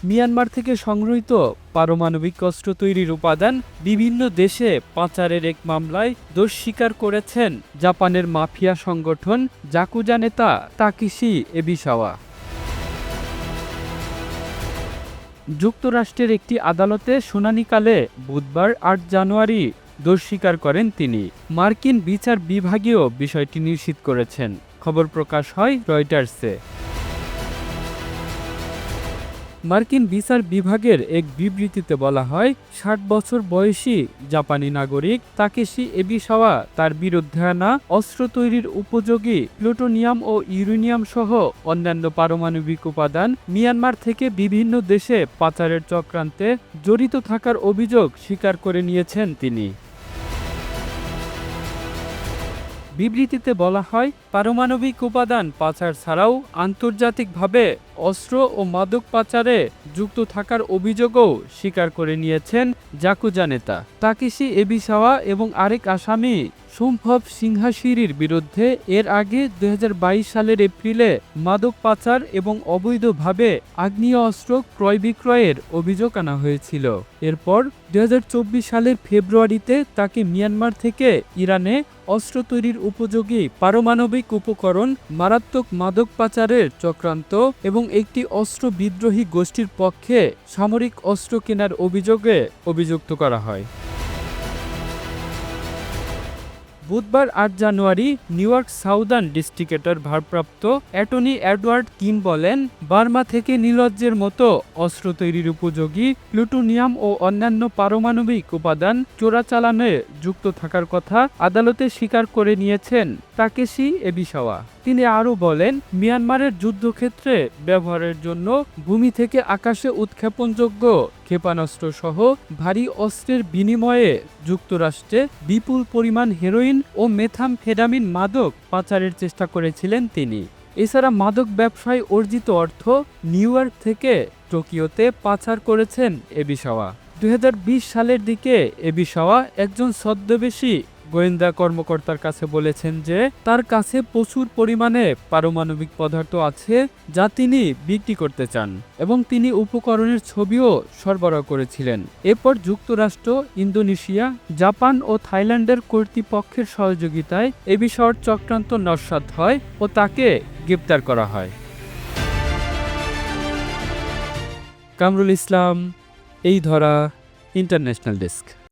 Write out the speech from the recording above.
Myanmar থেকে সংগৃহীত পারমাণবিক অস্ত্র তৈরির উপাদান বিভিন্ন দেশে পাচারের এক মামলায় দোষ স্বীকার করেছেন জাপানের মাফিয়া সংগঠন জাকুজা নেতা তাকেশি এবিসাওয়া। যুক্তরাষ্ট্রের একটি আদালতে শুনানিকালে বুধবার ৮ জানুয়ারি দোষ স্বীকার করেন তিনি। মার্কিন বিচার বিভাগীয় বিষয়টি নিশ্চিত করেছেন। খবর প্রকাশ হয় রয়টার্সে। মার্কিন বিচার বিভাগের এক বিবৃতিতে বলা হয়, ৬০ বছর বয়সী জাপানি নাগরিক তাকেশি এবিসাওয়া তার বিরুদ্ধে আনা অস্ত্র তৈরির উপযোগী প্লুটোনিয়াম ও ইউরেনিয়াম সহ অন্যান্য পারমাণবিক উপাদান মিয়ানমার থেকে বিভিন্ন দেশে পাচারের চক্রান্তে জড়িত থাকার অভিযোগ স্বীকার করে নিয়েছেন তিনি। বিবৃতিতে বলা হয়, পারমাণবিক উপাদান পাচার ছাড়াও আন্তর্জাতিকভাবে অস্ত্র ও মাদক পাচারে যুক্ত থাকার অভিযোগও স্বীকার করে নিয়েছেন জাকুজা নেতা তাকেশি এবিসাওয়া এবং আরেক আসামি সম্ভব সিংহাশিরির বিরুদ্ধে এর আগে ২০২২ সালের এপ্রিলে মাদক পাচার এবং অবৈধভাবে আগ্নেয় অস্ত্র ক্রয় বিক্রয়ের অভিযোগ আনা হয়েছিল। এরপর ২০২৪ সালের ফেব্রুয়ারিতে তাকে মিয়ানমার থেকে ইরানে অস্ত্র তৈরির উপযোগী পারমাণবিক উপকরণ, মারাত্মক মাদক পাচারের চক্রান্ত এবং একটি অস্ত্র বিদ্রোহী গোষ্ঠীর পক্ষে সামরিক অস্ত্র কেনার অভিযোগে অভিযুক্ত করা হয়। বুধবার ৮ জানুয়ারি নিউ ইয়র্ক সাউদার্ন ডিস্ট্রিক্টের ভারপ্রাপ্ত অ্যাটর্নি এডওয়ার্ড কিম বলেন, বার্মা থেকে নির্লজ্জের মতো অস্ত্র তৈরির উপযোগী প্লুটোনিয়াম ও অন্যান্য পারমাণবিক উপাদান চোরাচালানে যুক্ত থাকার কথা আদালতে স্বীকার করে নিয়েছেন তাকেশি এবিসাওয়া। তিনি আরও বলেন, মিয়ানমারের যুদ্ধক্ষেত্রে ব্যবহারের জন্য ভূমি থেকে আকাশে উৎক্ষেপণযোগ্য ক্ষেপণাস্ত্র সহ ভারী অস্ত্রের বিনিময়ে যুক্তরাষ্ট্রে বিপুল পরিমাণ হেরোইন ও মেথামফেটামিন মাদক পাচারের চেষ্টা করেছিলেন তিনি। এছাড়া মাদক ব্যবসায় অর্জিত অর্থ নিউ ইয়র্ক থেকে টোকিওতে পাচার করেছেন এবিসাওয়া। ২০২০ সালের দিকে এবিসাওয়া একজন ছদ্মবেশী গোয়েন্দা কর্মকর্তার কাছে বলেছেন যে তার কাছে প্রচুর পরিমাণে পারমাণবিক পদার্থ আছে যা তিনি বিক্রি করতে চান, এবং তিনি উপকরণের ছবিও সরবরাহ করেছিলেন। এরপর যুক্তরাষ্ট্র, ইন্দোনেশিয়া, জাপান ও থাইল্যান্ডের কর্তৃপক্ষের সহযোগিতায় এবিসাওয়ার চক্রান্ত নস্যাৎ হয় ও তাকে গ্রেপ্তার করা হয়। কামরুল ইসলাম, এই ধরা, ইন্টারন্যাশনাল ডেস্ক।